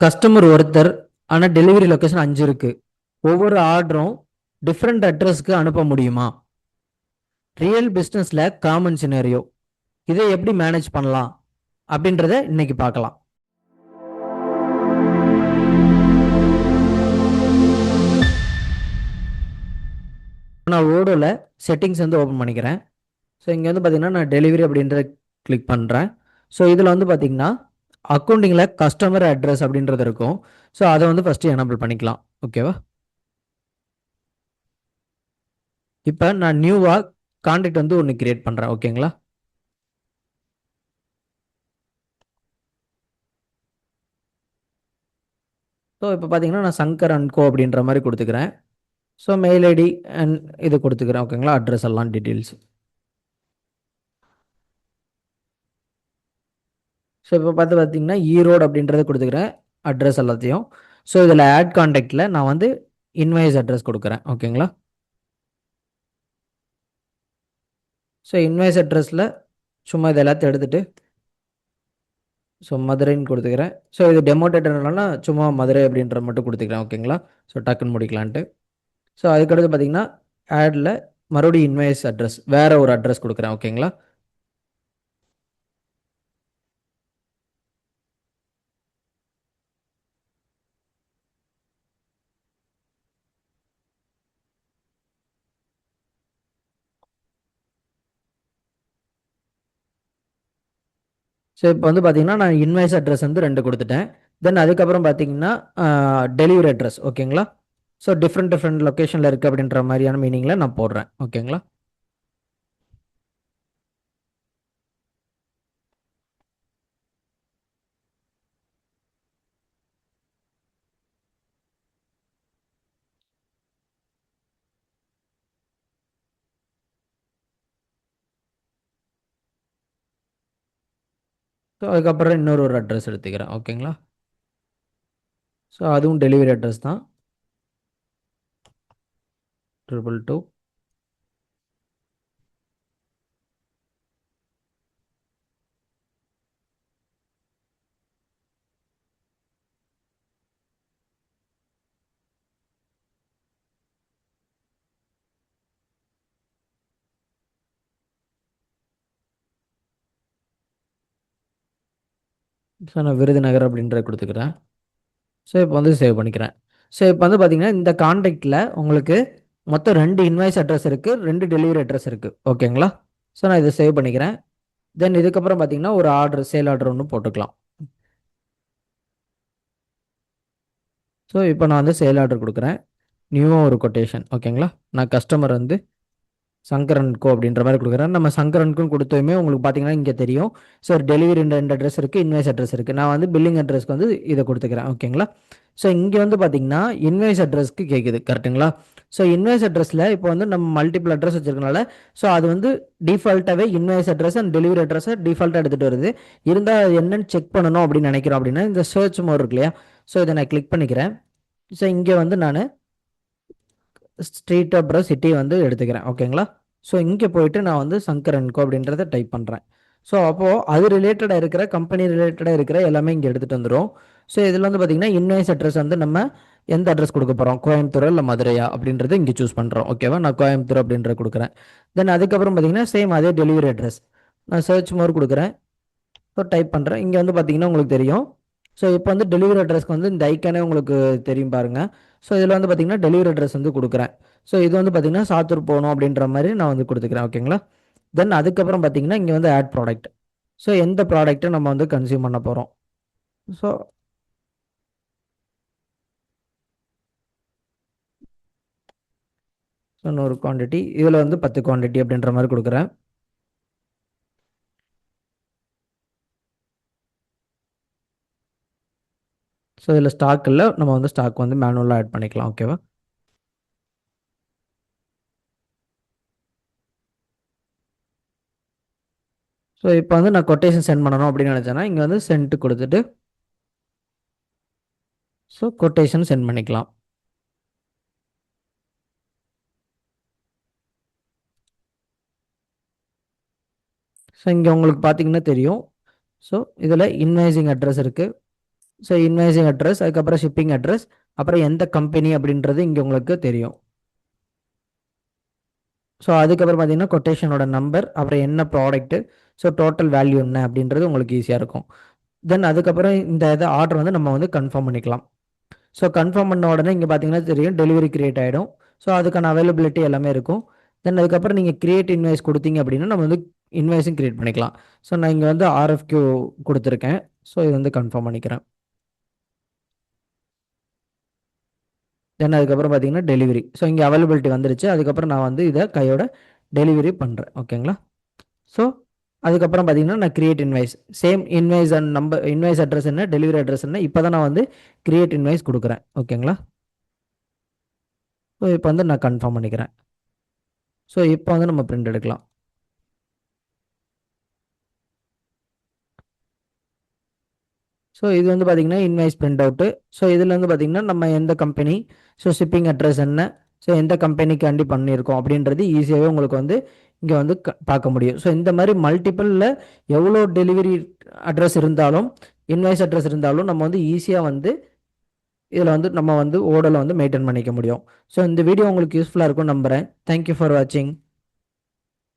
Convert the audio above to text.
Customer ஒருத்தர், ஆனால் delivery location 5 இருக்கு. ஒவ்வொரு ஆர்டரும் டிஃப்ரெண்ட் அட்ரஸ்க்கு அனுப்ப முடியுமா? ரியல் பிஸ்னஸில் காமன் சினேரியோ. இதை எப்படி மேனேஜ் பண்ணலாம் அப்படின்றத இன்னைக்கு பார்க்கலாம். நான் ஓடோவில் செட்டிங்ஸ் வந்து ஓப்பன் பண்ணிக்கிறேன். ஸோ இங்கே வந்து பார்த்தீங்கன்னா நான் டெலிவரி அப்படின்றத கிளிக் பண்ணுறேன். ஸோ இதில் வந்து பார்த்தீங்கன்னா அக்கௌண்டிங்கில் கஸ்டமர் அட்ரஸ் அப்படின்றது இருக்கும். ஸோ அதை வந்து ஃபஸ்ட்டு எனபிள் பண்ணிக்கலாம். ஓகேவா? இப்போ நான் நியூவாக கான்டாக்ட் வந்து ஒன்று கிரியேட் பண்ணுறேன். ஓகேங்களா? ஸோ இப்போ பார்த்தீங்கன்னா நான் சங்கர் அண்ட் கோ அப்படின்ற மாதிரி கொடுத்துக்கிறேன். ஸோ மெயில் ஐடி அண்ட் இது கொடுத்துக்கிறேன். ஓகேங்களா? அட்ரஸ் எல்லாம் டீட்டெயில்ஸ். ஸோ இப்போ பார்த்தீங்கன்னா ஈரோடு அப்படின்றத கொடுத்துக்கிறேன் அட்ரஸ் எல்லாத்தையும். ஸோ இதில் ஆட் கான்டாக்டில் நான் வந்து இன்வாய்ஸ் அட்ரஸ் கொடுக்குறேன். ஓகேங்களா? ஸோ இன்வாய்ஸ் அட்ரஸில் சும்மா இது எல்லாத்தையும் எடுத்துகிட்டு ஸோ மதுரைன்னு கொடுத்துக்கிறேன். ஸோ இது டெமோடேட்டர்னால சும்மா மதுரை அப்படின்ற மட்டும் கொடுத்துக்கிறேன். ஓகேங்களா? ஸோ டக்குன்னு முடிக்கலான்ட்டு. ஸோ அதுக்கடுத்து பார்த்தீங்கன்னா ஆடில் மறுபடியும் இன்வாய்ஸ் அட்ரஸ் வேறு ஒரு அட்ரஸ் கொடுக்குறேன். ஓகேங்களா? ஸோ இப்போ வந்து பார்த்தீங்கன்னா நான் இன்வாய்ஸ் அட்ரஸ் வந்து 2 கொடுத்துட்டேன். தென் அதுக்கப்புறம் பார்த்தீங்கன்னா டெலிவரி அட்ரஸ். ஓகேங்களா? ஸோ டிஃப்ரெண்ட் டிஃப்ரெண்ட் லொக்கேஷனில் இருக்குது அப்படின்ற மாதிரியான மீனிங்கில் நான் போடுறேன். ஓகேங்களா? ஸோ அதுக்கப்புறம் இன்னொரு ஒரு அட்ரஸ் எடுத்துக்கிறேன். ஓகேங்களா? ஸோ அதுவும் டெலிவரி அட்ரஸ் தான். 222. ஸோ நான் விருதுநகர் அப்படின்ற கொடுத்துக்கிறேன். ஸோ இப்போ வந்து சேவ் பண்ணிக்கிறேன். ஸோ இப்போ வந்து பார்த்தீங்கன்னா இந்த கான்டாக்டில் உங்களுக்கு மொத்தம் 2 இன்வாய்ஸ் அட்ரஸ் இருக்குது, 2 டெலிவரி அட்ரஸ் இருக்குது. ஓகேங்களா? ஸோ நான் இதை சேவ் பண்ணிக்கிறேன். தென் இதுக்கப்புறம் பார்த்தீங்கன்னா ஒரு ஆர்டர், சேல் ஆர்டர் ஒன்று போட்டுக்கலாம். ஸோ இப்போ நான் வந்து சேல் ஆர்டர் கொடுக்குறேன். நியூவாக ஒரு கொட்டேஷன். ஓகேங்களா? நான் கஸ்டமர் வந்து சங்கரன்கோ அப்படின்ற மாதிரி கொடுக்குறேன். நம்ம சங்கரனுக்கும் கொடுத்தோமே உங்களுக்கு பார்த்தீங்கன்னா இங்கே தெரியும். ஸோ டெலிவரி 2 அட்ரஸ் இருக்குது, இன்வாய்ஸ் அட்ரஸ் இருக்குது. நான் வந்து பில்லிங் அட்ரஸ்க்கு வந்து இதை கொடுத்துக்கிறேன். ஓகேங்களா? ஸோ இங்கே வந்து பார்த்தீங்கன்னா இன்வாய்ஸ் அட்ரஸ்க்கு கேட்குது. கரெக்டுங்களா? ஸோ இன்வாய்ஸ் அட்ரஸில் இப்போ வந்து நம்ம மல்டிபிள் அட்ரஸ் வச்சிருக்கனால ஸோ அது வந்து டிஃபால்ட்டாகவே இன்வாய்ஸ் அட்ரஸ் அண்ட் டெலிவரி அட்ரஸை டிஃபால்ட்டாக எடுத்துகிட்டு வருது. இருந்தால் அது என்னன்னு செக் பண்ணணும் அப்படின்னு நினைக்கிறோம் அப்படின்னா இந்த சர்ச் மோட் இருக்கு இல்லையா? ஸோ இதை நான் கிளிக் பண்ணிக்கிறேன். ஸோ இங்கே வந்து நான் ஸ்ட்ரீட் அப்புறம் சிட்டி வந்து எடுத்துக்கிறேன். ஓகேங்களா? ஸோ இங்கே போயிட்டு நான் வந்து சங்கரன்கோ அப்படின்றத டைப் பண்ணுறேன். ஸோ அப்போது அது ரிலேட்டடாக இருக்கிற கம்பெனி ரிலேட்டடாக இருக்கிற எல்லாமே இங்கே எடுத்துகிட்டு வந்துடும். ஸோ இதில் வந்து பார்த்திங்கன்னா இன்வாய்ஸ் அட்ரஸ் வந்து நம்ம எந்த அட்ரஸ் கொடுக்க போகிறோம், கோயம்புத்தூர் இல்லை மதுரையா அப்படின்றத இங்கே சூஸ் பண்ணுறோம். ஓகேவா? நான் கோயம்புத்தூர் அப்படின்றத கொடுக்குறேன். தென் அதுக்கப்புறம் பார்த்திங்கன்னா சேம் அதே டெலிவரி அட்ரஸ் நான் சர்ச் மோர் கொடுக்குறேன். ஸோ டைப் பண்ணுறேன். இங்கே வந்து பார்த்திங்கன்னா உங்களுக்கு தெரியும். ஸோ இப்போ வந்து டெலிவரி அட்ரஸ்க்கு வந்து இந்த ஐக்கானே உங்களுக்கு தெரியும் பாருங்கள். ஸோ இதில் வந்து பார்த்திங்கன்னா டெலிவரி அட்ரஸ் வந்து கொடுக்குறேன். ஸோ இது வந்து பார்த்திங்கன்னா சாத்தூர் போகணும் அப்படின்ற மாதிரி நான் வந்து கொடுத்துக்கிறேன். ஓகேங்களா? தென் அதுக்கப்புறம் பார்த்திங்கன்னா இங்கே வந்து ஆட் ப்ராடக்ட். ஸோ எந்த ப்ராடக்ட்டை நம்ம வந்து கன்சியூம் பண்ண போகிறோம். ஸோ இன்னொரு குவான்டிட்டி இதில் வந்து 10 குவான்டிட்டி அப்படின்ற மாதிரி கொடுக்குறேன். ஸோ இதில் ஸ்டாக் இல்லை, நம்ம வந்து ஸ்டாக் வந்து மேனுவலாக ஆட் பண்ணிக்கலாம். ஓகேவா? ஸோ இப்போ வந்து நான் கொட்டேஷன் சென்ட் பண்ணணும் அப்படின்னு நினச்சேன்னா இங்கே வந்து சென்ட் கொடுத்துட்டு ஸோ கொட்டேஷன் சென்ட் பண்ணிக்கலாம். ஸோ இங்கே உங்களுக்கு பார்த்தீங்கன்னா தெரியும். ஸோ இதில் இன்வாய்ஸிங் அட்ரஸ் இருக்குது. ஸோ இன்வாய்ஸிங் அட்ரஸ், அதுக்கப்புறம் ஷிப்பிங் அட்ரஸ், அப்புறம் எந்த கம்பெனி அப்படின்றது இங்கே உங்களுக்கு தெரியும். ஸோ அதுக்கப்புறம் பார்த்தீங்கன்னா கொட்டேஷனோட நம்பர், அப்புறம் என்ன ப்ராடக்ட்டு, ஸோ டோட்டல் வேல்யூ என்ன அப்படின்றது உங்களுக்கு ஈஸியாக இருக்கும். தென் அதுக்கப்புறம் இந்த இதை ஆர்டர் வந்து நம்ம வந்து கன்ஃபார்ம் பண்ணிக்கலாம். ஸோ கன்ஃபார்ம் பண்ண உடனே இங்கே பார்த்தீங்கன்னா தெரியும் டெலிவரி கிரியேட் ஆகிடும். ஸோ அதுக்கான அவைலபிலிட்டி எல்லாமே இருக்கும். தென் அதுக்கப்புறம் நீங்கள் கிரியேட் இன்வாய்ஸ் கொடுத்தீங்க அப்படின்னா நம்ம வந்து இன்வாய்ஸும் கிரியேட் பண்ணிக்கலாம். ஸோ நான் இங்கே வந்து ஆர்எஃப்கியூ கொடுத்துருக்கேன். ஸோ இது வந்து கன்ஃபார்ம் பண்ணிக்கிறேன். தென் அதுக்கப்புறம் பார்த்தீங்கன்னா டெலிவரி. ஸோ இங்கே அவைலபிலிட்டி வந்துருச்சு. அதுக்கப்புறம் நான் வந்து இதை கையோட டெலிவரி பண்ணுறேன். ஓகேங்களா? ஸோ அதுக்கப்புறம் பார்த்தீங்கன்னா நான் create invoice, same invoice and number, invoice address என்ன, டெலிவரி அட்ரஸ் என்ன, இப்போ தான் நான் வந்து கிரியேட் இன்வாய்ஸ் கொடுக்குறேன். ஓகேங்களா? ஸோ இப்போ வந்து நான் கன்ஃபார்ம் பண்ணிக்கிறேன். ஸோ இப்போ வந்து நம்ம பிரிண்ட் எடுக்கலாம். ஸோ இது வந்து பார்த்தீங்கன்னா இன்வாய்ஸ் பிரிண்ட் அவுட்டு. ஸோ இதில் வந்து பார்த்தீங்கன்னா நம்ம எந்த கம்பெனி, ஸோ ஷிப்பிங் அட்ரஸ் என்ன, ஸோ எந்த கம்பெனிக்காண்டி பண்ணியிருக்கோம் அப்படின்றது ஈஸியாகவே உங்களுக்கு வந்து இங்கே வந்து பார்க்க முடியும். ஸோ இந்த மாதிரி மல்டிப்பிளில் எவ்வளோ டெலிவரி அட்ரஸ் இருந்தாலும், இன்வாய்ஸ் அட்ரஸ் இருந்தாலும் நம்ம வந்து ஈஸியாக வந்து இதில் வந்து நம்ம வந்து ஓடலை வந்து மெயின்டைன் பண்ணிக்க முடியும். ஸோ இந்த வீடியோ உங்களுக்கு யூஸ்ஃபுல்லாக இருக்கும்னு நம்புகிறேன். தேங்க்யூ ஃபார் வாட்சிங்.